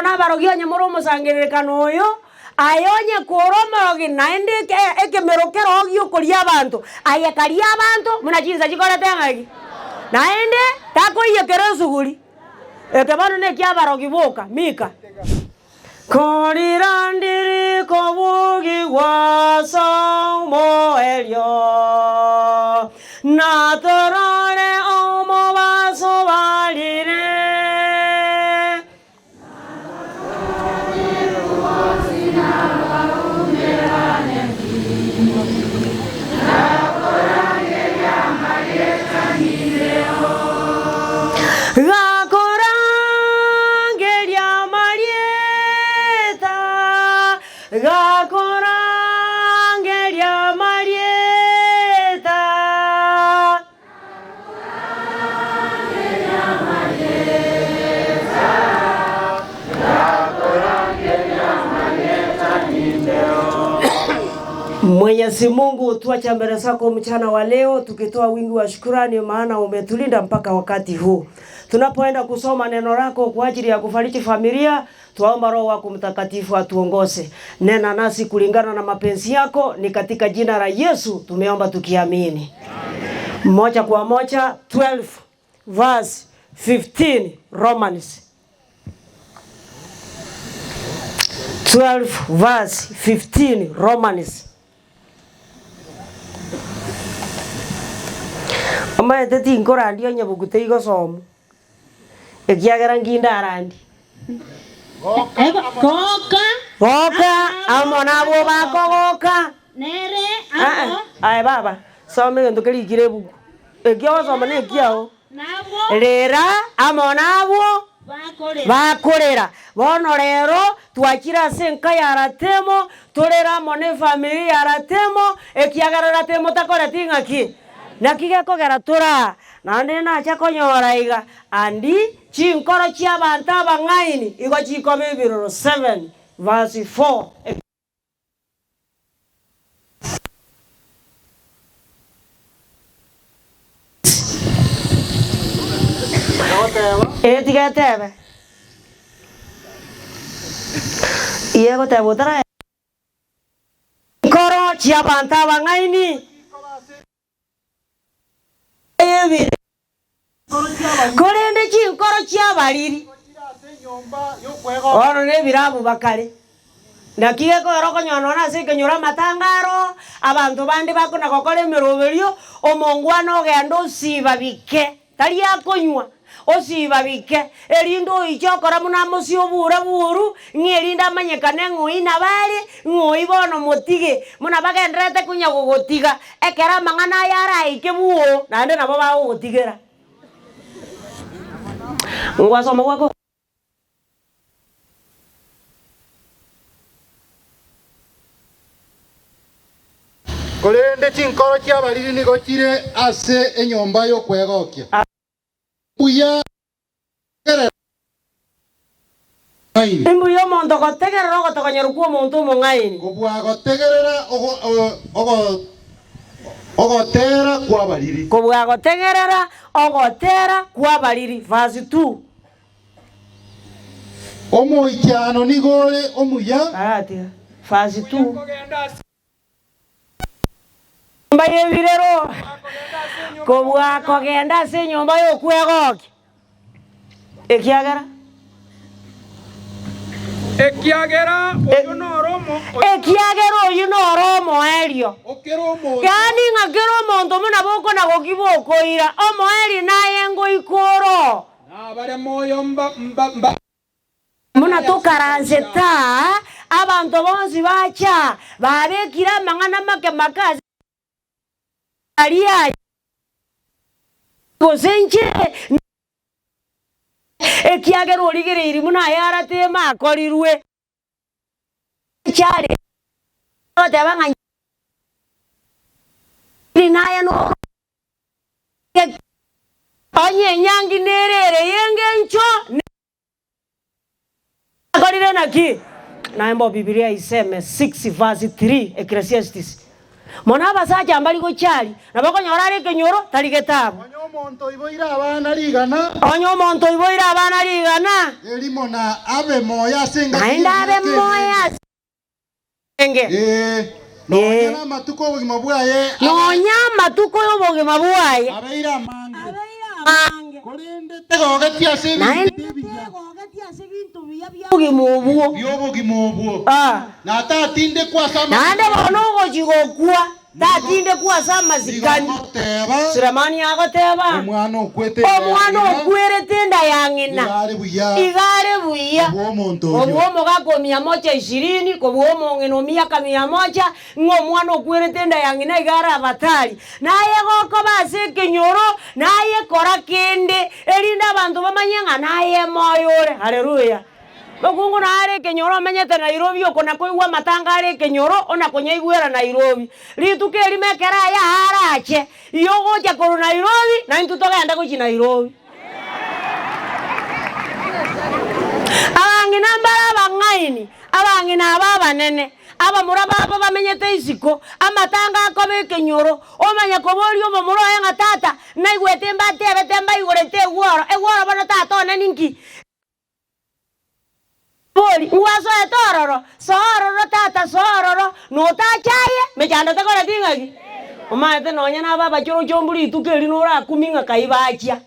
bona barogio nyamoro musangiririkano uyu ayonye kuromorogi naende ekemerokero ogio kuria abantu ayekaria abantu munachinza chikorete ngaki naende takoiye keresuguri ekebano ne kyabarogi boka mika korirandiri kobugi wasomo elio natorore omo baso valire Mwenyezi Mungu, tuacha mbele zako mchana wa leo tukitoa wingi wa shukrani, maana umetulinda mpaka wakati huu. Tunapoenda kusoma neno lako kwa ajili ya kufariji familia, tuomba Roho wako Mtakatifu atuongoze. Nena nasi kulingana na mapenzi yako, ni katika jina la Yesu tumeomba tukiamini. Amen. Moja kwa moja 12 verse 15 Romans. 12 verse 15 Romans. Ama eteti inkorandi onye bugute igosomo. Ekiagera nginda arandi. Goka amona bo bakogoka. Nere amo. Ai baba, some ngendo keri kirebu. Ekiosoma ne kiao. Nabo. Lera amona bo bakorera. Bono rero twakira senka ya ratemo, torera mone family ya ratemo, ekiagera ratemo takore tingaki. Nakige kogera tura nande na cha konyora iga andi chinkoro chia banta bangaini igo chikome biro 7 verse 4 etiketebe iego tebutara koro chia banta bangaini Korende chinkoro chia bariri. Oro ne birabu bakare. Nakiye ko roko nyono na se kenyura matangaro abantu bandi bakona kokore meroberio omongwano gendo siba bike. Tari akonywa osiba bike erindo ichokora muna musio bura buru ngerinda manyekane ngoina bale ngoibono motige muna bagendrete kunya gogotiga ekera mangana yara ikebuo nande nabo bawo gotigera ngwasomo wako Korende chinkoro chia bariri nigo chire ase enyomba yo kwegokia Uya Imbu yo mondo gotegerera ogotogonyera kwa muntu mungaini Kobwa gotegerera ogotera kwa bariri Kobwa gotegerera ogotera kwa bariri verse 2 Omoikyano nigore omuya ati verse 2 Mbaye birero kobwa kogenda se nyomba yo kwegoki ekiagera oyu no romo elio yani ngakero mondo muna boko na gokiboko ira omo eli naye ngo ikoro na bare moyo mba muna tokaranze ta abantu bonzi bacha babekira mangana make makazi alia gosenche ekiagero origere iri muna yara tema akorirwe chare odabanga ninaye no onye nyangi nerere yenge ncho akorire naki naimbo Biblia iseme 6 verse 3 Ecclesiastes Mona abasacha mbali gochari nabakonyora ari kenyoro tari getabo onyo monto iboira abana rigana onyo monto iboira abana rigana elimo na abe moya senga naenda abe moya enge nonya matuko obugima bwaye nonya matuko y'obugima bwaye abeira mange kolende tegogetia sebintu obugima obwo byobugima obwo na tatinde kwasa nande bono gokigokwa tatinde kwasa mazikani Siramani agoteba omwana okwerete enda yang'ina igare buya obwomo gakomia 120 kobwomo ng'ino miaka 100 ng'omwana okwerete enda yang'ina igare abatari naye goko base kenyoro naye kora kende erinda abantu bamanye ng'a naye moyore haleluya Bakungu na are kenyoro menyete Nairobi okona koigwa matanga are kenyoro ona konyaigwera Nairobi rituke rimekera ya harache iyo gocha koru Nairobi na ntutogenda gochi Nairobi abangina mbara bangaini abangina baba nene aba muraba bamenyete isiko amatanga akobe kenyoro omanya kobori omomuro yenga tata naigwete mbate abetemba igorete egworo bana tata ona ninki Boli, uwaso etororo, sororo tata sororo, no tachaye, mechanda takora tingagi. Omate nonya na baba choro chombuli tukeli nora kuminga kaibachia.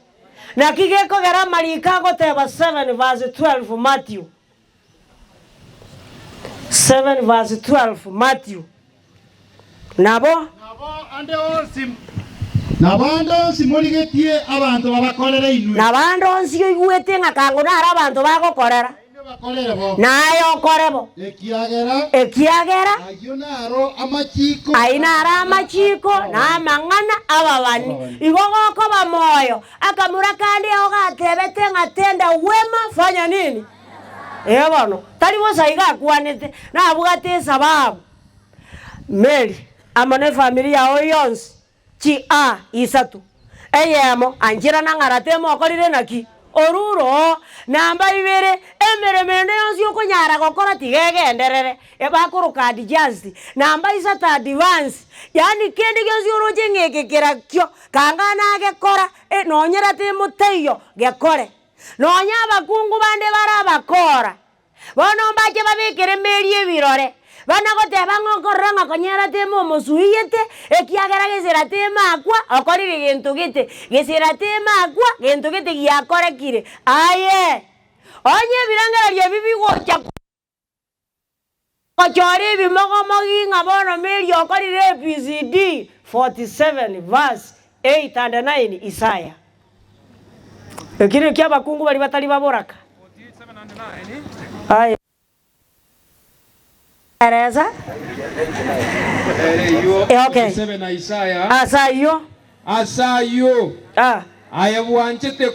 Na kigeko gera malika goteba 7 verse 12 Matthew. 7 verse 12 Matthew. Nabo ande onsim. Nabando simoligetie abantu babakolera inwe. Nabando nsio igwete ngakangona ara abantu bagokorera. Nayo korebo ekiagera ainara amachiko na mang'ana ababani igogoko bamoyo akamura kandi ogatebete ngatenda wema fanya nini bono tari bosa igakwanete na bugate sababu Mary amane familia oyons chi a isatu eyemo anjira na ngaratemo okorire naki oruro namba ibere emeremende yonsi okonyara gokora tigegenderere ebakuruka adjust namba isata advance yani kende yonsi oroje ngekekera kyo kangana agekora nonyera te muteyo gekore nonya abakungu bande barabakora bono mbache babikere merie birore bana goteba ng'okorora ng'akonyera temo mosuiyete ekiagera gesera tema akwa okorire gento gete gesera tema akwa gento gete giakorekire aye onye birangereria bibi gocha kochori bimogomogi ng'abono meri okorire ABCD 47 verse 8 and 9 Isaya ekire kia bakungu bari batari baboraka 47 and 9 aye Teresa? Okay. Asayo. Ayabuanchete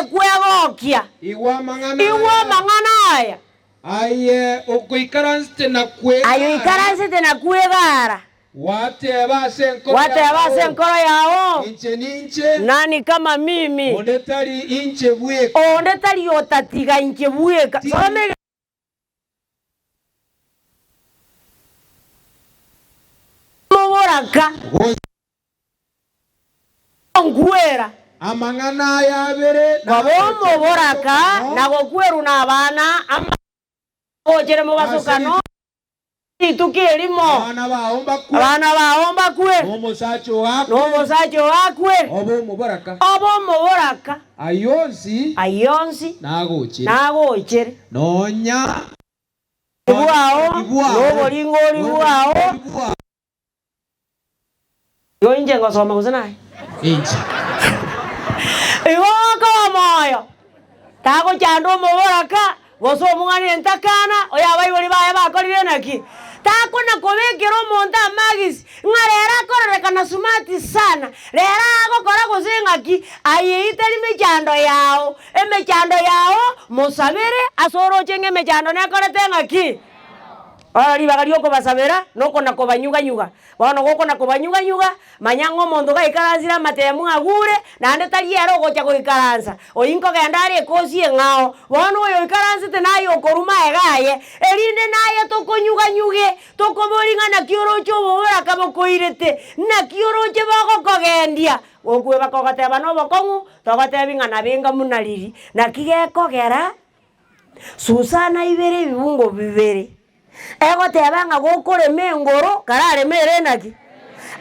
kwegokia. Iwa mangana aya. Aye okoikaranste na kwegara. Ayo ikaranste na kwegara. Wateba senkoro yao. Inche. Nani kama mimi. Ondetari inche bueka. Ondetari otatiga inche bueka. Moboraka ngwera amangana yabere babomo boraka nagokweru nabana ogere mu basukano itukirimo abana baomba kwe omusacho wakwe obomo boraka ayonsi nagochere nonya ibwao noboringori bwao yo inje ngosoma kuzana inje igoko moyo tago chando moboraka boso mungani entakana oya bayiboli baya bakorire naki tako na kobekero monta magis ngarera korere kana sumati sana rera agokora gozengaki ayeiteri mechando yao mosabere asoro chenge mechando ne korete ngaki Ori bagario ko basabera no kona ko banyuga bono goko na ko banyuga manyango mondo ga ikaranzira matemu agure nande taliero gocha ko ikaranza oyinko gendare kosi engao bono oyo ikaranzite nayo koruma egaye erinde naye to konyuge to koboringa na kiorocho bora kabo koirete na kioroche bago kogendia ogwe bakogoteba no bokongu togotebinga na benga munariri na kigekogera Susana ibere bibungo bibere ego tebanga gokore mengoro karare mere naki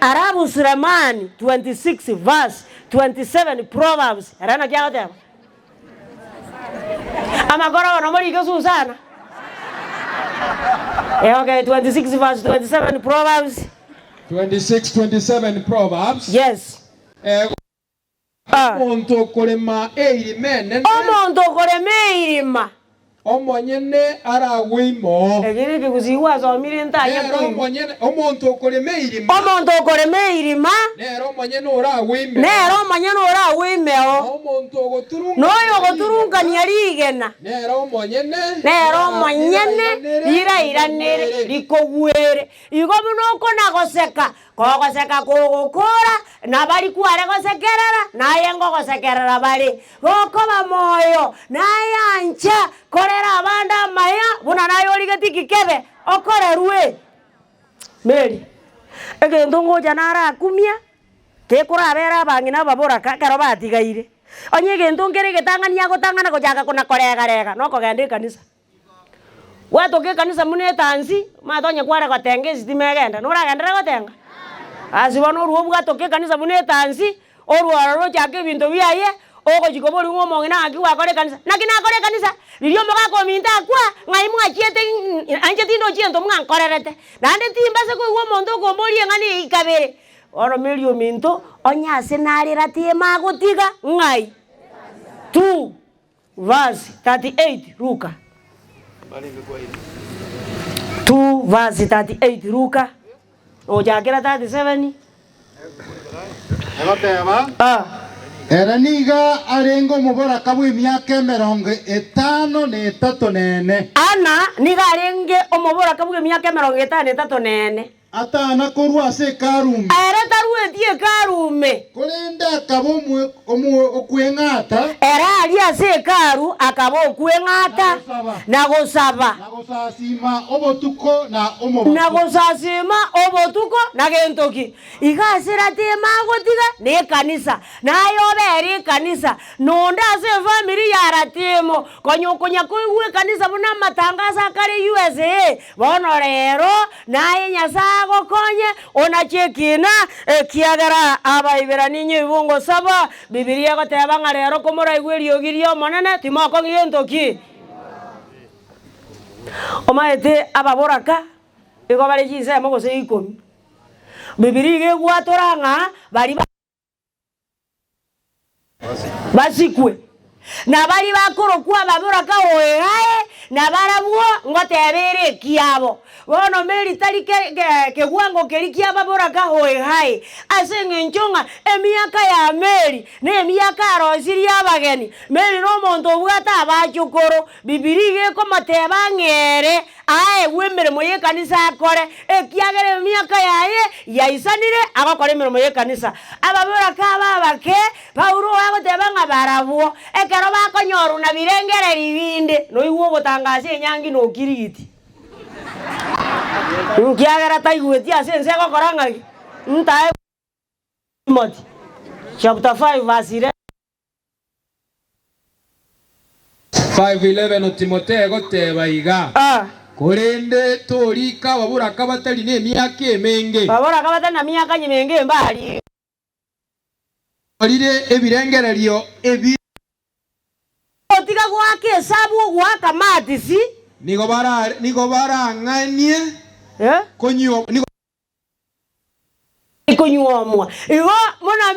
Arabu Sulemani 26 verse 27 Proverbs arana kya teba amagoro no mori ke Susana okay 26 verse 27 Proverbs 26:27 Proverbs. Yes. Omonto korema eirimene. Omonto korema irima. Omonyene aragwimo. Egiri kikuziwa zo mirinta nero omonyene omonto korema irima. Omonto korema irima. Nero omonyene oragwime. Nero omonyene oragwimeo. Omonto goturunga. Noyo goturunga nyarigena. Nero omonyene. Nero omonyene ira likogwere. Igo munoko nagoseka. Kogoseka kugukura na bari kware gosekerera naye ngo gosekerera bari gokoba moyo naye ancha korera abanda maya buna nayo ligatiki kebe okorerwe Meri egendo ngoja nara kumia ke kurabera bangina babora kakaro batigaire onye gendo ngere getangania gotangana gojaga kuna korega no kogende kanisa watoke kanisa mune tanzi matonye kware gotenge sitimegenda nuragendera gotenga Asibono ruobu gatoke kanisa mune tanzi oruaro chake bintu biaye ogo chikobori ngomo ngina akiwa kore kanisa nakina kore kanisa lirio moga ko minta kwa ngai mwachiete anje tindo chiento mga korerete nande timba se ko wo mondo ko mbori ngani ikabere oro melio minto onya senarira tie magotiga ngai 2 verse 38 Luka 2 verse 38 Luka Ojakera 37. Egoteba. Eraniga arengo mubora kabu imyaka 53 nene. Ana niga arenge omubora kabu imyaka 53 nene. Atana korwa se karume. Era taruwe tie karume. Kolenda kabomwe okwengata. Era ali ase karu akabo okwengata nagosaba. Nagosasima obotuko na omobato. Nagosasima obotuko na gentoki. Igasira te magotiga ne kanisa. Nayo beri kanisa. Nonda ase family ya ratimo. Konyokonya kuwe kanisa buna matangaza kare USA. Bono rero naye nyasa gokonye ona chekina kiagara abaibera ninyi ibungo saba Biblia goteba ngarero komora igwerio girio monene timoko ngientoki omaete ababoraka igo bari jise mo gose 10 Biblia gegwatoranga bari basikwe na bari bakoro kwa baboraka oegae na barabuo ngotebere kiabo bono meri tali ke gwango kerikia baboraka oegae asenge nchonga emiaka ya meri ne emiaka rosiri abageni meri no monto bwata abachukoro Biblia ko mateba ngere ae wemere moye kanisa akore ekiagere emiaka yaye yaisanire agakore mere moye kanisa ababoraka babake Paulo agoteba ngabarabuo ekero bakonyoru na birengere ribinde no iwo gotangaze nyangi no kirigiti Nkiagera taigweti asense gokoranga ntae Timothy chapter 5 verse 5:11 Timotheo goteba iga korende torika baboraka batari ne myaka emenge baboraka batari na myaka nyemenge mbali Orire ebirengererio ebi Otiga gwake hesabu gwaka matisi nigo barang'anie konyo ikonyuomwa igo mona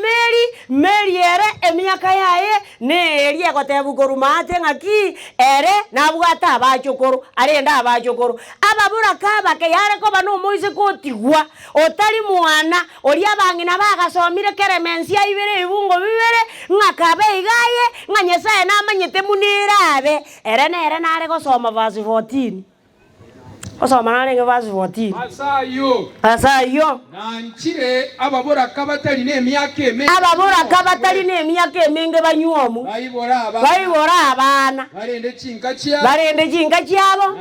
meri ere emiaka yaye ne erie gotebu korumate ngaki ere nabwata abachokoro arenda abachokoro ababoraka bake yare ko bano moise kotigwa otari mwana oria bangina bagasomire keremensia ibere ibungo bibere ngakabe igaye nganyesa na manyete munirabe ere nare gosoma verse 14 Osoma nane verse 14. Asayo. Nanchire ababura kabatali n'emyaka emenge. Ababura kabatali n'emyaka emenge banyuomu. Bayibora abana. Barende chinka kyabo.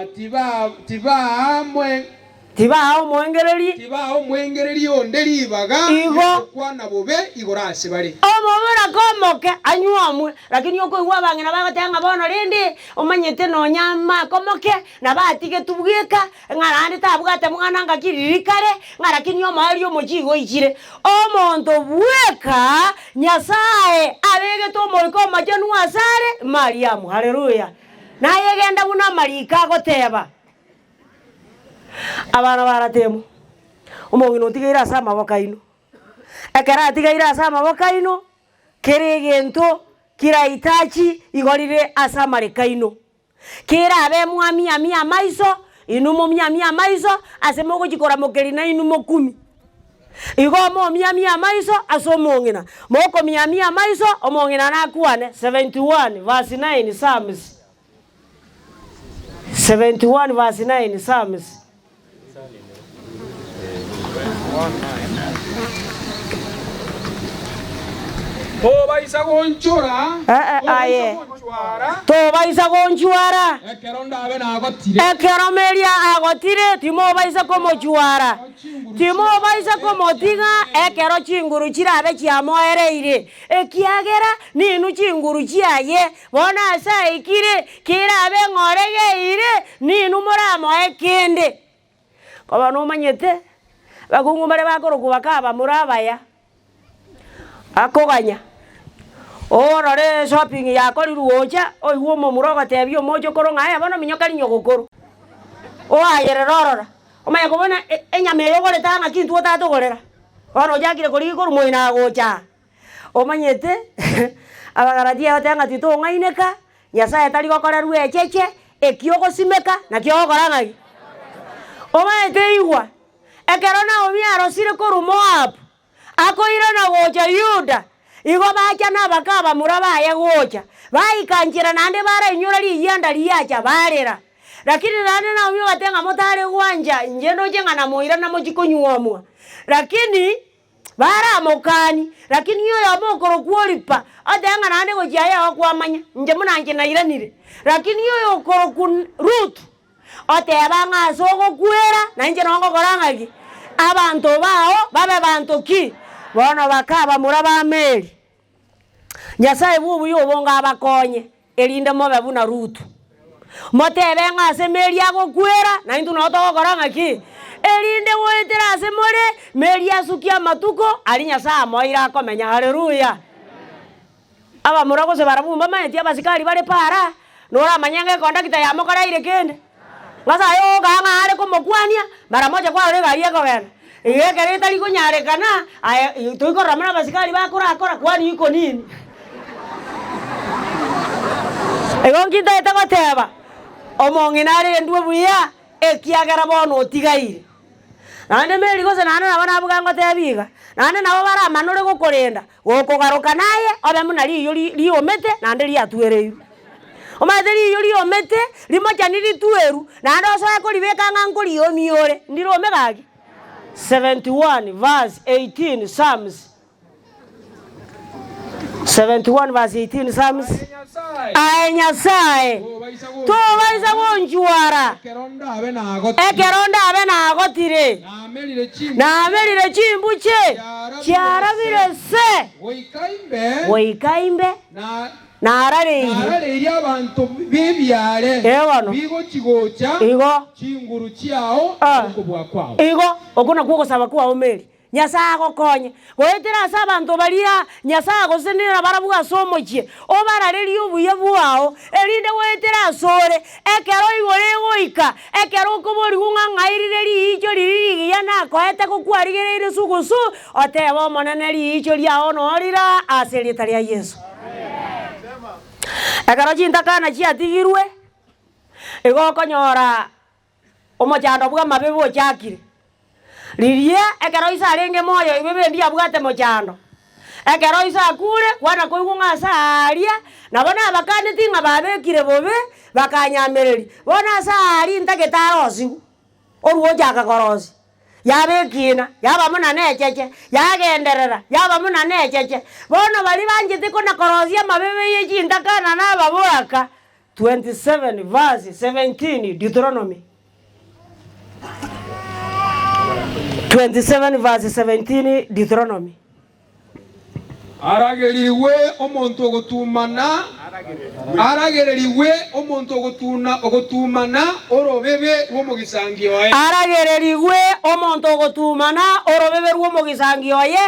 Tibaho mwengereri onderi baga. Igo. Kwana bobe igorase bari. Omubura komoke anyuomu. Lakini yoko iwa bangena bagatanga bono rindi. Omanyete no nyama komoke. Nabatike tubweka. Ngarandi tabwate mwana ngakiririkare. Ngarakini yo mahali yo mochigo ichire. Omonto bweka. Nyasaye. Abege to moiko majanu asare. Mariamu. Haleluya. Na yegenda buna marika goteba. Abana baratemu umongino tigaira asa maboka ino ekara tigaira asa maboka ino keregento kiraitachi igorire asa mareka ino kira abe mwami amia maiso inumo mia maiso asemogo chikora mokeri na inumo 10 igo mo mia maiso asomongina moko mia maiso omongina na kuane 71 verse 9 Psalms 71 verse 9 Psalms. Toba isa gonchora. Toba isa gonchora. Ekeronda abe na agotire. Ekeromeria agotire timo ba isa komo chuara. Timo ba isa komo tiga ekero chinguru chirabe chiamoereire. Ekiagera ninu chinguru chiaye bona asa ikire kirabe ngoregeire ninu moramo ekende. Koba no manyete bagungu bare bakoroku bakaba murabaya akoganya orore shopping ya kori ruocha oiwo mo muroga tebio mojo koronga ya bana minyoka linyo gokoro o ayere rorora o maya kobona enyame yogore tanga kintu otato gorera ono jakire kori koru moina gocha o manyete abagaratia otanga tito ngaineka Nyasaye tali gokora ruwe cheche ekiogo simeka na kiogo korangagi o manyete igwa ekerona omiaro sire koru Moab akoira na gocha Yuda igo bacha na bakaba muraba ya gocha baikanjira nande bara inyura liyanda liyacha barera lakini nande na omyo batenga motare gwanja njeno jenga na moira na mojikonyuomwa lakini bara mokani lakini yo yamokoro kuolipa atenga nande gochaya okwamanya nje munanje na iranire lakini yo yokoro kun Ruth otebanga sogo kwera na nje nongo korangagi abantu bao babe bantu ki bono bakaba muraba Meri Nyasaye bubu yo bonga abakonye elinde mobe buna Ruth motebe ngase Meri ago kwera na intu no to koranga ki elinde woetera ase more Meri asukia matuko ali Nyasaye moira akomenya haleluya aba murago se barabumba maeti abasikali bare para nora manyange kondakita ya mokara ile kende ngasa yo ganga ale komokwania mara moja kwa ole garie ko bena iye kereta liko nyare kana tuiko ramana basikali bakora kwani iko nini ego kita etagoteba omonginare ndwe buya ekiagera bono tigaire nande Meri gose nane nabana bugango tebiga nane nabo bara manore gokorenda gokogaruka naye obe munari yo liomete nande liatwereyu omaderi yo liomete limocha nilitweru nande osoya kolibeka ngankoli yo miore ndiro omegagi 71 verse 18 Psalms 71 verse 18 Psalms ay Nyasaye to baisa gonjuara ekeronda abe na agotire na amelire chimbuche chiarabire se woikaimbe na arare abantu bebyare bigo kigocha igo chinguru chiao okubwa kwao igo okuna kugosaba kwa Meri Nyasaye gokonye goetera asa abantu balia Nyasaye gosenera barabuga somochie obarareri obuye bwao elinde goetera sore ekero igore goika ekero kobori gungangairire liicho liriri yana koete kokwarigere sugusu otebo monene liicho liao norira aseritaria Yesu ekero chintakana chiatigirwe igo konyora omochando bwa mabebo chakire lirie ekero isa arenge moyo ibebe ndia bwate mochando ekero isa akure kwana koigunga saria nabona abakane tinga babekire bobe bakanyamereri bona sari ntagetaro sigu oruo jaka korosi yabe kina yaba muna necheche yagenderera yaba muna necheche bono bali banjite kona korosi amabebe yechinda kana nababuraka 27 verse 17 Deuteronomy 27 verse 17 Deuteronomy. Arageririwe omonto ogotumana arageririwe omonto ogotumana orobebe rwomugisangio ye arageririwe omonto ogotumana orobebe rwomugisangio ye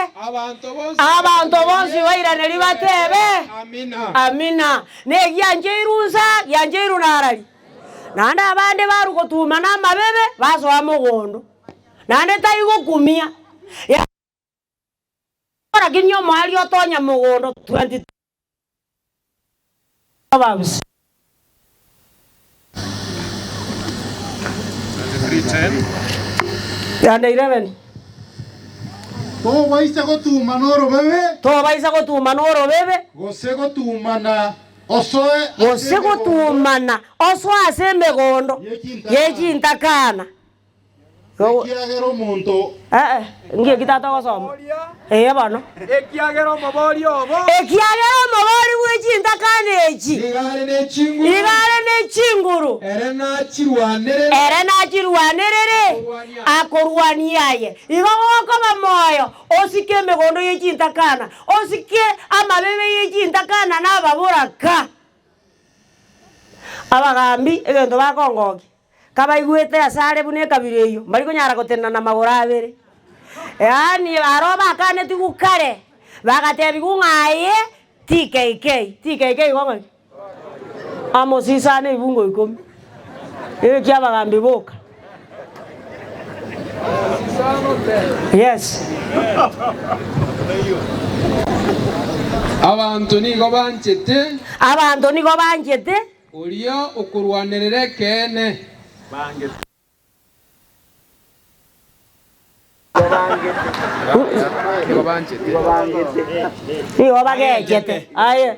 abantu bonsi bairaneri batebe amina negiyanje irunsa yanje irunarari nande abande barugotumana amabebe basoa mugondo nande taigokumia ora ginyo mwali otonya mugondo 20 Proverbs 3:10 and 11 to baisa gotumana orobebe gose gotumana osoe ase megondo yechintakana ekiagero omonto ngie kitata gosoma bono ekiagero omobori obo bwechintakana echi igare nechinguru ere nachirwanerere akorwaniaye igo gokoba moyo osike emegondo yechintakana osike amabebe yechintakana nababuraka abagambi egento bakongoki kabaigwete asare bune kabire iyo bari konyara gotenda na magora abere yani aroba kane tigukare bagatebi kungaye TKK goma amosisane ibungo ikomi kyabagambi boka yes abantu nigo banchete orio okurwanerere kene nigo bagechete aye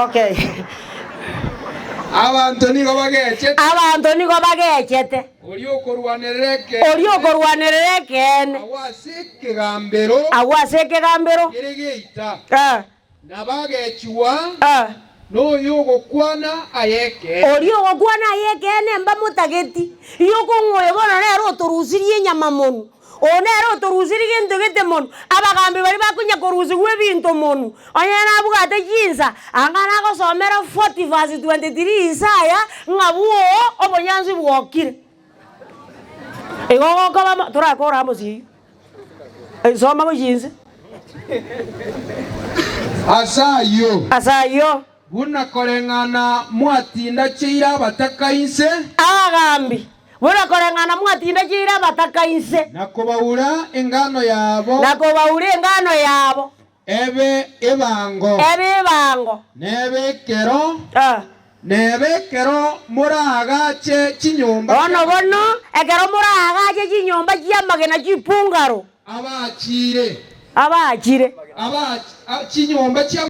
okay abantu nigo bagechete orio okurwanerere kene awase kegambero geregeita nabagechiwa no gokwana ayeke nemba mutageti yokongoye bona nero otorusirie nyama monu onero otorusirie gento gete monu abagambi bari bakunya korusirwe binto monu onyana bugate jinsa angana gosomera 40 verse 23 Isaya ngabuo obonyanzi bwokire igogo kaba turakora amosi soma bujinse asayo buna korengana mwatinda chira batakainse agambi buna korengana mwatinda chira batakainse nakobaura engano yabo ebe ebango nebekero muragache chinyomba bono ekero muragache chinyomba chiamagena chipungaro abachire chinyomba chia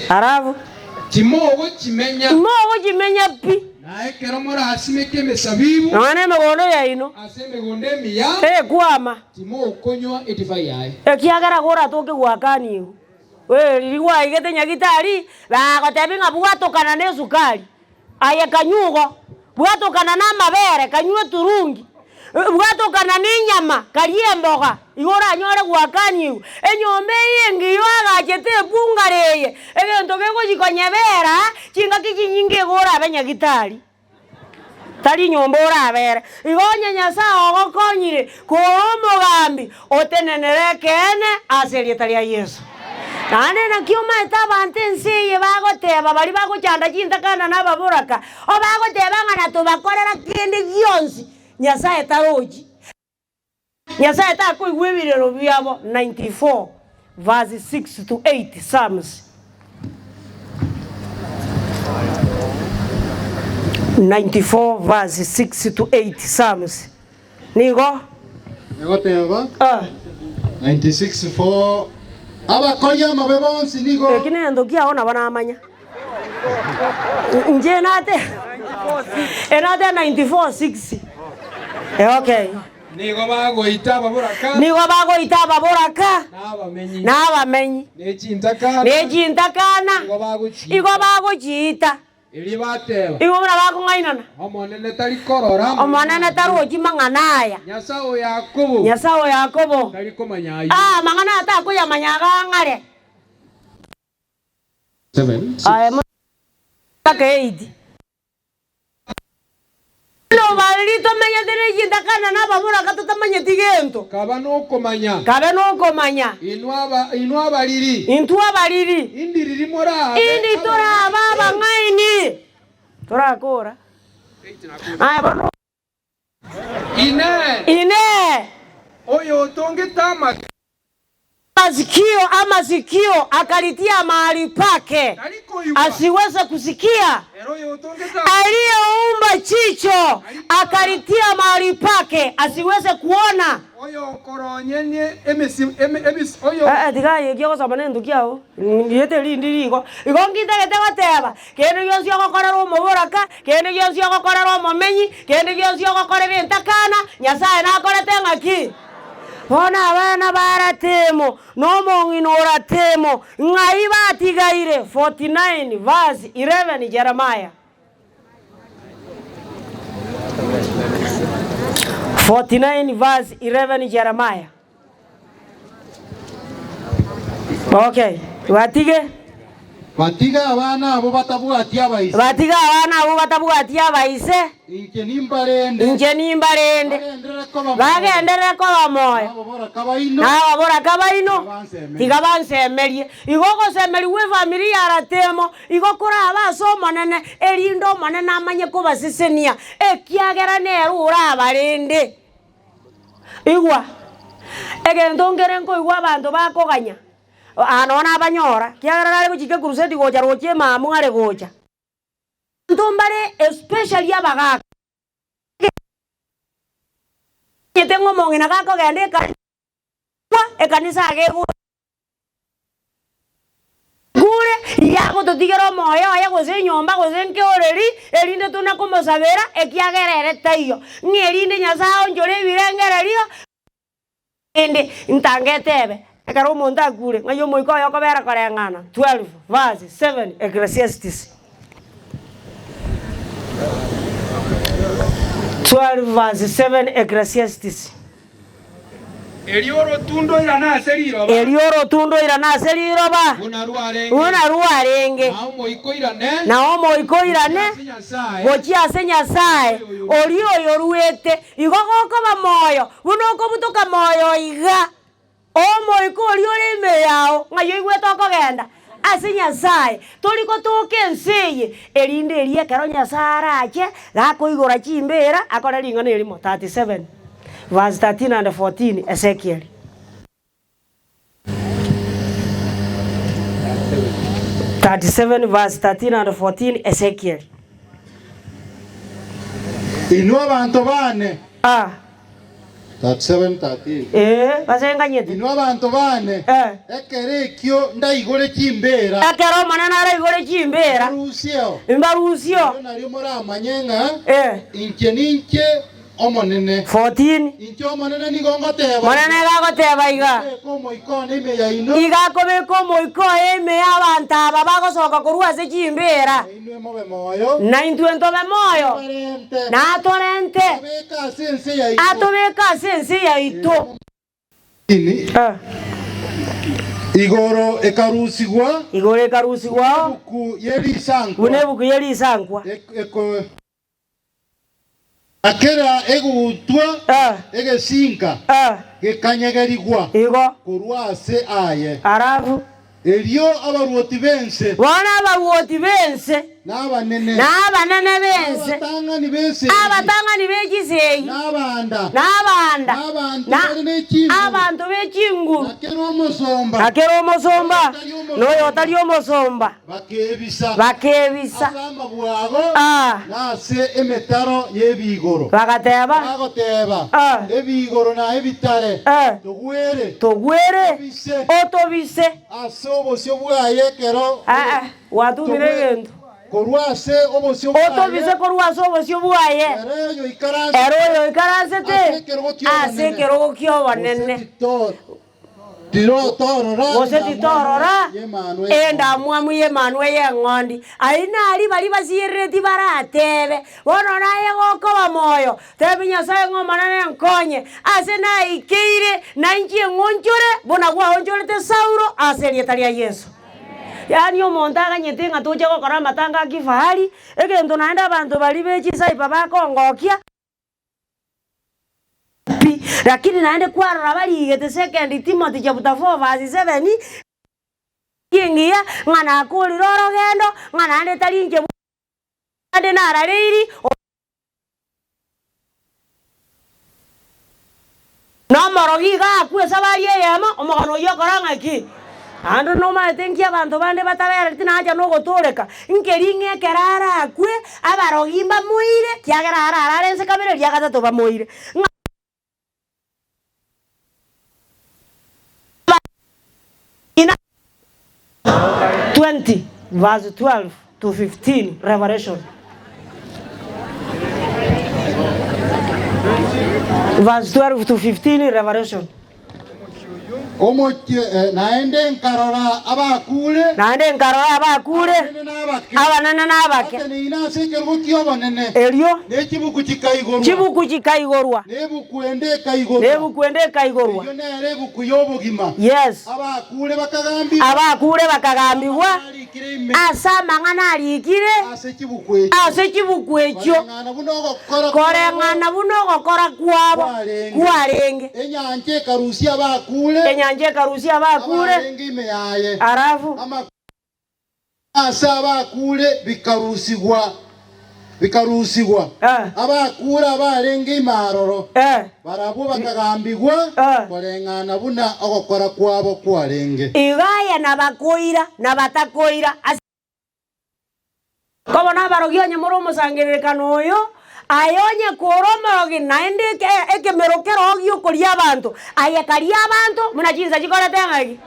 arabu timogo kimenya pi nae kero murasimeke mesabibu none megondo yaino asemegonde miya kwama timogo konywa edivai yae ekiagara gora toke gwakani we liwa igete nyagitari bagotebi ngabwatokana nesukari aye kanyugo bwatokana na mabere kanywe turungi bwatokana n'inyama kariye mboga igora nyore gwakani enyombe yengi yagachete bungareye egento gego gikonyebera kinga kikinyinge gora abanyagitari tari nyombo orabere igonye Nyasaye ogokonyire ko omugambi otenenere kene aserie tari ya Yesu nane na kioma etabante nsiye bagoteba bari bagochanda chintakana nababuraka obagoteba ngana tubakorera kindi gyonsi Nyasaye taroji Nyasaye takuigwebirero byabo 94 verse 6 to 8 Psalms 94 verse 6 to 8 Psalms nigo teba 96 abakoya mabebonsi nigo ekine ndokia ona banamanya nje nate enate 94 6 Okay. Nigo bagoita ababoraka. Nigo bagoita ababoraka. N'abamenyi. N'abamenyi. N'ekintakana. N'ekintakana. Igo bagochita. Eri bateba. Igo muna bakungainana. Omonene tari korora. Omonene tari ochimanganaya. Nyasao Yakobo. Nyasao Yakobo. Tari komanyayo. Mangana atakuyamanyaga ngare. 7. Kakeidi. No valito menya tere kintakana na babura katutamanya tigento. Kaba no komanya. Inwa baliri. Intua baliri. Indiriri mora. Indi tora baba ngaini. Tora kora. Bano. Ine. Oyo tongeta masikio akalitia mahali pake asiweze kusikia. Aliyeumba chicho akalitia mahali pake asiweze kuona. Oyo koronyenye oyo digaye gioko sabane ndukiao ngiyete lindiriko igongite gete bateba kene gyonsi yogokorera omoboraka kene gyonsi yogokorera omomenyi kene gyonsi yogokorera entakana Nyasaye nakorete ngaki. Bona abana baratemo nomongino oratemo ngai batigaire 49 verse 11 Jeremiah 49 verse 11 Jeremiah. Okay, Batiga abana abo batabwatia abaise. Inje nimbarende. Bagendere ko bamoya. Nababora kabaino. Tigabansemerie. Igoko semeri we familia aratemo. Igokora abaso monene erindo monene amanye ko basisenia. Ekiagera nerura abarende. Igwa. Egentongere nko igwa abantu bakoganya. Anona abanyora kiagarara kuchike crusade gocha roche mamu ngare gocha ntombare especially abaga tengo mongina kako gende ka ekanisa age gure yako totigero moyo ya gose nyomba gose nkeoreri erinde tuna komosabera ekiagerere tayo ngerinde Nyasao njore birengererio ende ntangetebe ekaro monda gure ngayo moiko yokobera korengana 12 verse 7 Ecclesiastes 12 verse 7 Ecclesiastes. Elioro tundo irana seriroba una ruarenge na omoiko irane gochia se Nyasaye orio yoruete igogoko bamoyo bunoko butoka moyo iga omoiko orio reme yao ngayo igweto kogenda ase Nyasaye toliko toke nseye erinde erie karo Nyasaye ache gakoigora chimbera akora ringana erimo 37 verse 13 and 14 Ezekiel 37 verse 13 and 14 Ezekiel. Inua bantu bane 37:13 basenganyete inua bantu bane ekerekyo ndaigore chimbera ekero manana ara igore chimbera imbarusio nari moramanyenga inche ninche omonene 14 inche omonene nigongoteba monene gagoteba iga komoikone ime yaino iga kobeko moiko eme abantu aba bagosoka kurua se chimbera inwe mobe moyo na intuento be moyo na torente atobeka sense ya ito ini igoro ekarusigwa ku yeri sankwa eko akera egutwa egesinka gekanyegerigwa kurwa ase aye arabu erio abaruoti bense n'abanene bense abatangani begisei n'abanda abantu bekingu akero omosomba noyo otari omosomba bakebisa nase emetaro y'ebigoro bagoteba ebigoro na ebitare togwere otobise ase obosio bwaye kero watumire gento Korwase obosyo otobise korwase obosyo bwaye ero yo ikaranse te ase kerogo kyobonene gose titorora enda mwamu y'Emmanuel y'eng'ondi aina ali bali basiyereti baratebe bono naye gokoba moyo tebi Nyasaye ng'omanane nkonye ase naikeire nainchi eng'onchore bona gwaonchorete Saulo ase rieta ria Yesu. Yani omonto aganyete ng'a toche gokora amatanga a kifahari egento naende abanto bari bechisaipa bakongokia lakini naende kwarora barigete 2 Timothy chapter 4 verse 7 kingia ng'ana akurira orogendo ng'ana naende tarinche ande narareiri nomorogi gakwe sabari eyemo omogano yokora ng'aki ando nomaete nki abantu bande batabereti naja nogotoreka nkeri ng'ekerara akwe abarogi bamoire kiagera ararense kabere ria gatatu bamoire 20 verse 12 to 15 Revelation. Verse 12 to 15 Revelation. Naende nkarora abakure abanene n'abake eryo chibuku chikaigorwa nebukwende kaigorwa yes abakure bakagambibwa ase amang'ana arikire ase chibuku ekyo koreng'ana buno ogokora kwabo kwarenge enyanja ekarusia abakure arafu ase abakure bikarusigwa abakure abarenge imaroro barabo bakagambigwa koreng'ana buna ogokora kwabo kwarenge igaya nabakoira nabatakoira kobona abarogi onye muri omosangererekano oyo ayonye koromorogi naende ekemero kerogi okoria abantu ayekaria abantu muna chinsa chikorete ng'aki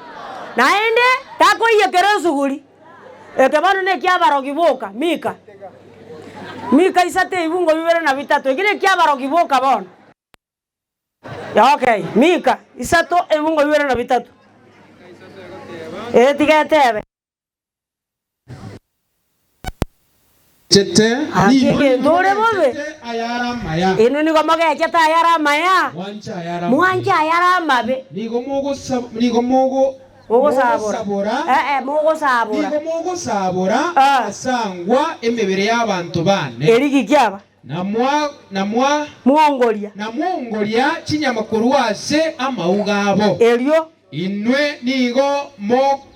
naende takoiyekera esuguri ekebono nekiabarogi boka Mika isate ibungo 2 ekire kiabarogi boka bono okay Mika isato ibungo 2 tigetebe chete ni dore bobe ayara maya ino ni gomoge chete ayara maya mwanja ayara mabe nigo mogo sabora asangwa emebere y'abantu bane erigi kyaba namwa muongoria kinyamakuru ase amaugabo eryo inwe nigo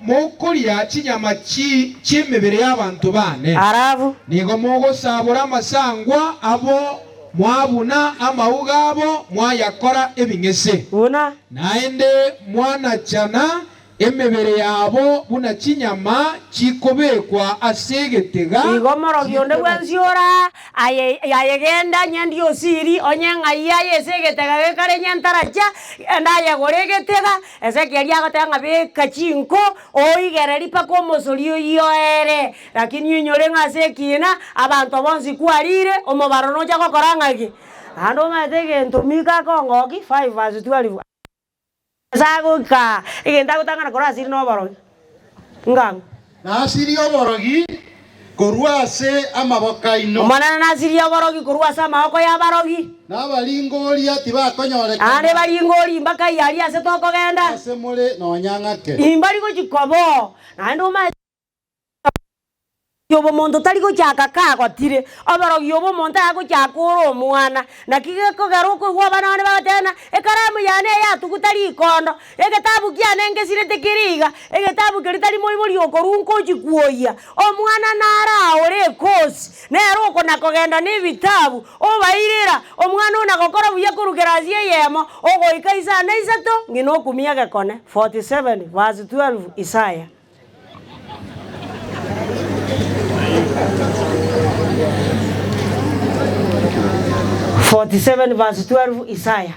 mokoria kinyama cy'emebere y'abantu bane arabu nigo mogosabura amasangwa abo mwabuna amaugabo mwayakora ebing'ese buna naende mwanachana emebere yabo buna kinyama kikobekwa asegetega igomorogi onde gwensiora ayegenda nyendi osiri onye ng'aiya yesegetega gekare nyentaracha enda yegoregetega esekeria agotega ng'abeka chinko oigereri paka omosori oyoere lakini inyore ng'ase ekina abanto bonsi kwarire omobaro nocha gokora ng'aki ando ng'ate gento Mika kongoki 5 verse 12 saguka igenda gutangana kora asiri no borogi ngang na asiri oborogi korwase amaboka ino omana na asiri oborogi korwase amaboko ya barogi na balingoria tibakonyoreka ande balingori mbaka yari ase tokogenda ase mure nonyang'ake imbari gochikobo naende uma yobo monto tari gochaka kagotire oborogi yobo monto agochaka ore omwana nakigekogera okogwa banane bagatena ekaramu yane yatugutari ikondo egetabu kiane ngesirete kiriga egetabu keritari moibori okorunko chikuoya omwana nara ore kosi nero okona kogenda ni vitabu obairira omwana ona gokora buya kurugerazi yemo ogoika isana isato ngino kumia gekone 47 verse 12 Isaya 47 verse 12 Isaya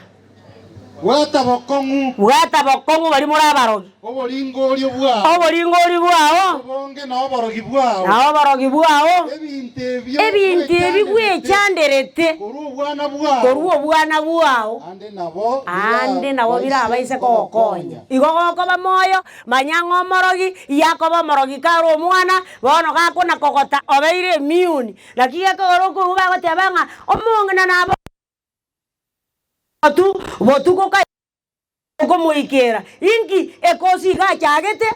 Bwata bokongu. Bwata bokongu bali muri abarogi. Obolingo oli bwao. Obolingo oli bwao. Bonge na oborogi bwao. Na oborogi bwao. Ebintu ebigwe chanderete. Koru obwana bwao. Koru obwana bwao. Ande nabo birabaise kokonya. Igogoko bamoyo manyango morogi yakoba morogi karo omwana bono gakona kokota obeire immune. Nakiye koroko uba gotebanga omongena nabo tu botuko ka ko muikera inki ekosi ga chagete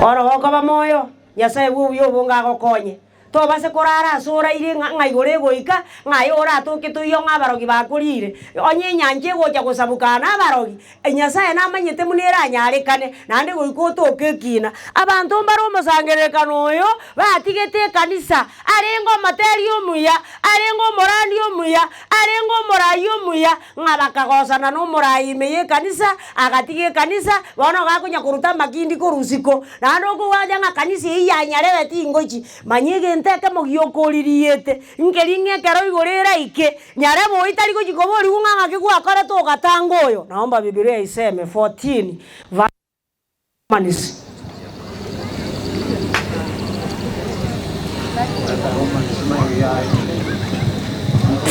ora hoko bamoyo yasaye buyo bunga gokonye to base korara sura ire ngaigore goika ngai ora to ke to yo ngabarogi bakurire onye nyanje gocha gusabukana abarogi enyasaye namanyete munera nyarekane nande goiko to kekina abantu mbaro musangerekano oyo batigete kanisa arengo materio muya arengo moranio muya arengo morayo muya ngabakagosana no morayi meye kanisa agatige kanisa bono gakunya kuruta makindi korusiko nando ko waja nga kanisa iyanyarebe tingochi manyege nteke mogiokoririete ngeringe kero igorera ike nyarebo itari kujikobori unganga kigwa kare to gatangoyo naomba Biblia iseme 14 Romans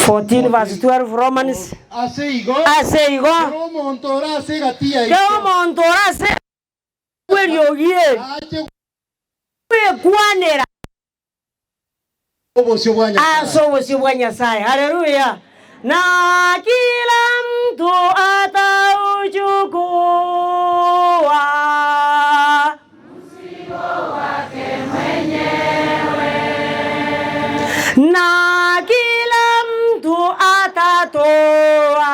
14 verse 12 Romans aseigo romontora segatia ike romontora se weriogie kwanera obosio bwa Nyasaye. Haleluya. Na kila mtu atauchukua mzigo wake mwenyewe. Na kila mtu atatoa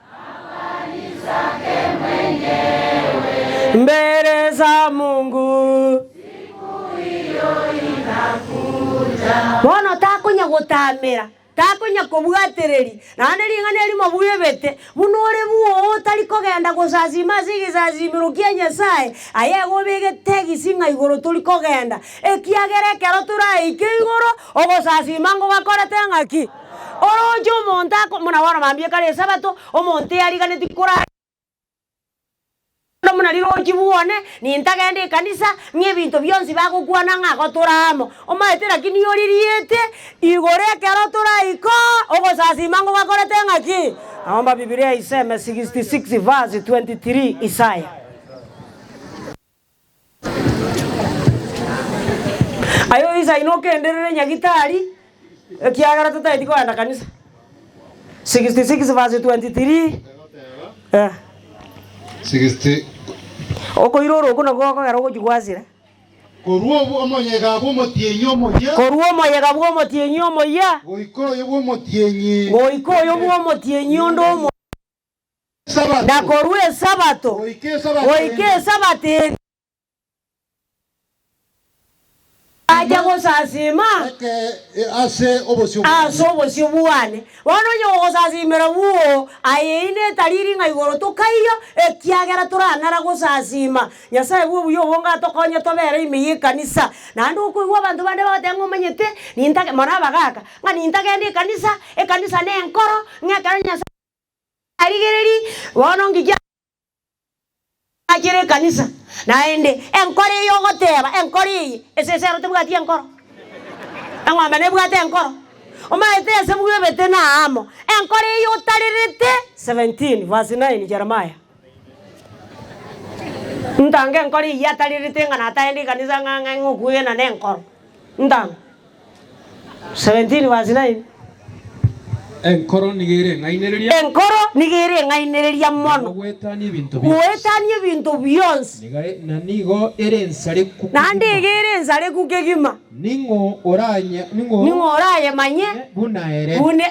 habari zake mwenyewe mbele za Mungu. Bono takonya gotamera takonya kobwatereri nane ringane limo buyebete bunore buo tali kogenda gosazima zigizazimiro kya Nyasaye aye gobege tegi singa igoro tuli kogenda ekiagere kero turaike igoro ogosazima ngo bakorete ngaki orojo monta muna wana mambie kale sabato omonte ari kane tikora muna liro kibuone ni ntagende kanisa nye bintu byonsi bagukwana ngako turamo omaetera kiniyoliriete igore kero turaiko ogosazima ngo bakorete ngaki naomba Biblia iseme 66 verse 23 Isaya ayo Isaya inokenderere nyagitari kiagara tutaiti kwenda kanisa 66 verse 23 60 oko iroro kuna goko garo gujwazira koruo omonyega bwo motienyo moya goikoyo bwo motienyi ndomo sabato na korue sabato goike sabate aja gosazima ase obosio buane bono nyo gosazimera buo ayeine tariri ngaigoro tukaiyo ekiagera turanara gosazima Nyasaye buyo bonga tokonya tobere imiye kanisa nando kuigwa bantu bande batengo manyete nintage mara bagaka ngani ntage kanisa kanisa ne enkoro ngakara Nyasaye arigereri bono ngija ajere kanisa naende enkori yogoteba enkori esesero tebwati enkoro angwamba nebwate enkoro omaete sebwe bete na amo enkori yotarirete 17 verse 9 Jeremiah ntange enkori yatarirete ngana taende kanisa nganga ngokuye na enkoro ntang 17 verse 9 enkoro nigere ngainereria mono gwetanie bintu byonsi nigo erensare ku nande gere nsare ku kegima ningo oraye manye bune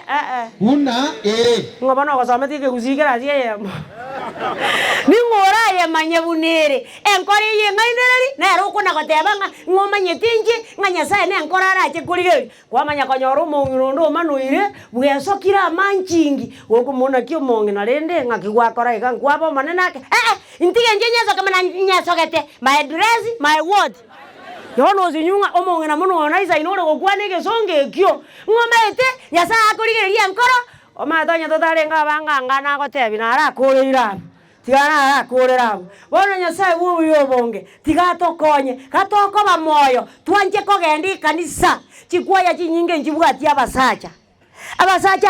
ngabana gosometi ke kusigera asie ningo oraye manye bunere enkori ye ngainereri na ro kuna gotebanga ngomanye tingi nganya ne enkora arache kurigeri kwamanya konyoro mongiro ndo manuire bweso kira manchingi wokumona kyo mongi na rende ngakigwakora ika kwabo manenake intige njenyezo kama na nyasogete my dress my word yono zinyunga omongena muno onaiza inore gokwanege songe kyo ngomete nyasa akurigeria nkoro omatonya totarenga banganga na gotebi na ara kurira tigana ara kurira bono nyasa buyo bonge tigatokonye gatoko bamoyo twanje kogendi kanisa chikwaya chinyinge njibwati abasacha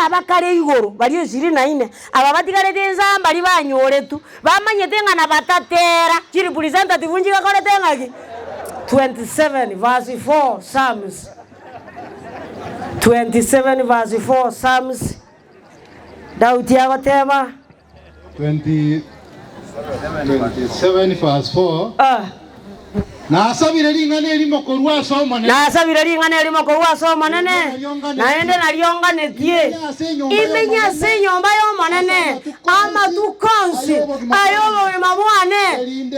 abakare igoro bari 24 aba batigarete nzamba ari banyoretu bamanyete ngana batatera chiri representative unjiga korete ngaki 27 verse 4 Psalms 27 verse 4 Psalms Daudi agoteba 27 verse 4 Nasabire ringane elimo korwa somo nene naende nalionga netie imenya se nyomba yo monene ama tukonsi ayobo mabwane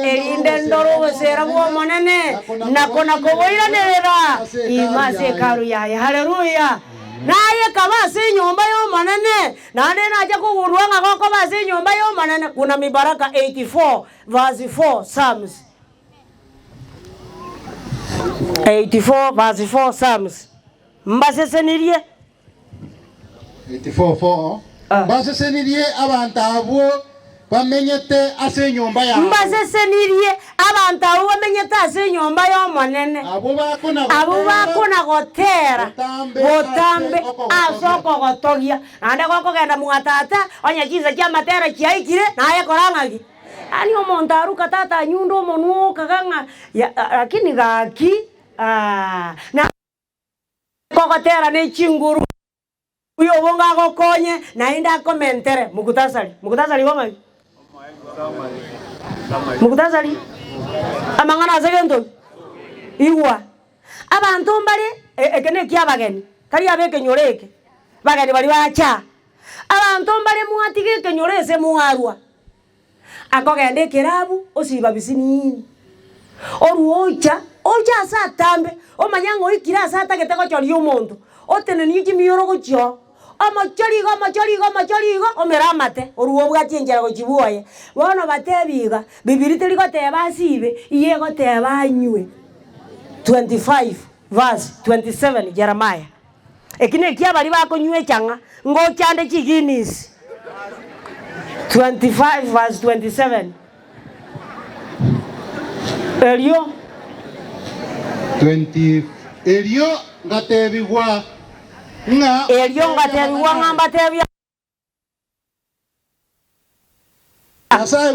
elinde ndoro wesera bo monene nakona koboira nerera imase karu yaye haleluya naye kabase nyomba yo monene nande naje kuburwanga koko base nyomba yo monene kuna mibaraka 84 verse 4 Psalms 84 verse 4 Psalms. Mbasesenirie 84:4 Mbasesenirie abantu abo bamenyete ase nyomba ya Mbasesenirie abantu abo bamenyete ase nyomba yo monene abo bakona gotera botambe asoko gotogia nande goko genda mugatata onya kiza kya matera kiaikire naye korangaki ani omonto aruka tata nyundo monuo kaganga lakini gaki na kokotera ne chinguru uyo bonga gokonye naenda komentere mukutasali wama mukutasali amangana zegendo iwa abantu mbali ekene kyabageni kali abeke nyoreke bageni bali bacha abantu mbali muatige kenyorese muarwa akogende kirabu osiba bisinini oruocha asa tambe omanyango ikira asa taketeko chori omonto oteneni kimiyoro gyo amachorigo omeramate oruo bwachenjera gochibuoye bono batebiga bibiri teri goteba asibe iye goteba anywe 25 verse 27 Jeremiah ekine kia bali bakonywe changa ngo chande chiginisi 25 verse 27 Elio 20 Elio ngatebiwa ngamba tebia Nyasaye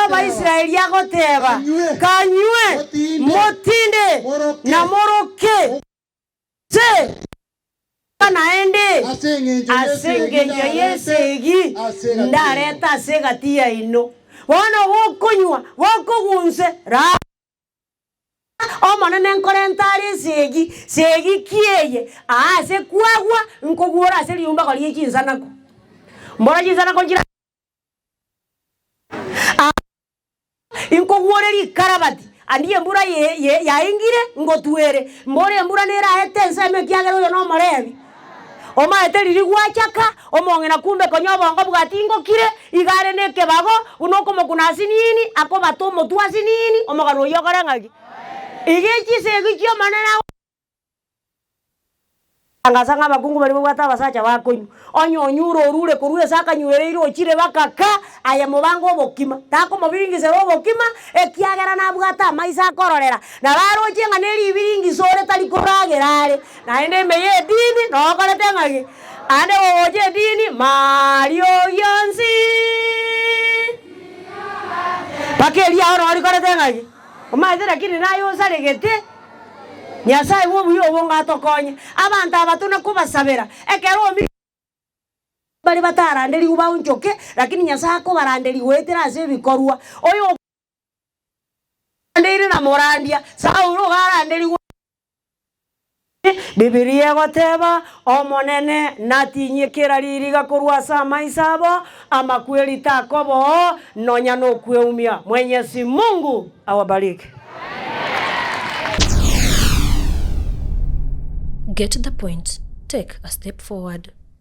bwa Israeli agoteba kanywe motinde na moroke se naende asengenyo yesegi ndareta segatia ino wana wokonywa wokogunse ra omonene nkorentari segi kieye ase kwagwa nkogura ase liumba kali yechinsanako mbora chinsanako njira inkogureri karabati andiye mbura yaingire ngotuere mbore mbura nera hetensa mekiagero yo no morebi oma eteriri gwachaka omongena kumbe konyobongo bwatingo kire igare nekebago unoko mokunasi nini ako batomo tuasi nini omogano yokorangaki igechi segikyo manana angasanga bakungu bari bwata basacha bakonyu onyonyuro orure kurure saka nywerere ochire bakaka aya mubango obokima tako mobiringise obokima ekiagera na bwata maisa kororera na baro chenga neri biringise ore tali koragerare na ende meye dini no korete ngagi ande oje dini mario yonsi pakelia oro korete ngagi omaitera kini nayo saregete Nyasaye wobuyo bonga tokonye abantu abatuna kubasabera ekero bali bataranderi uba unchoke lakini Nyasaye ko baranderi wetera ase bikorwa oyo ndiri na morandia Saulo garanderi Bibilia goteba omonene natinyekera ririga kurwa sama isabo amakweli takobo nonya no kweumia Mwenyezi Mungu awabariki. Get the point. Take a step forward.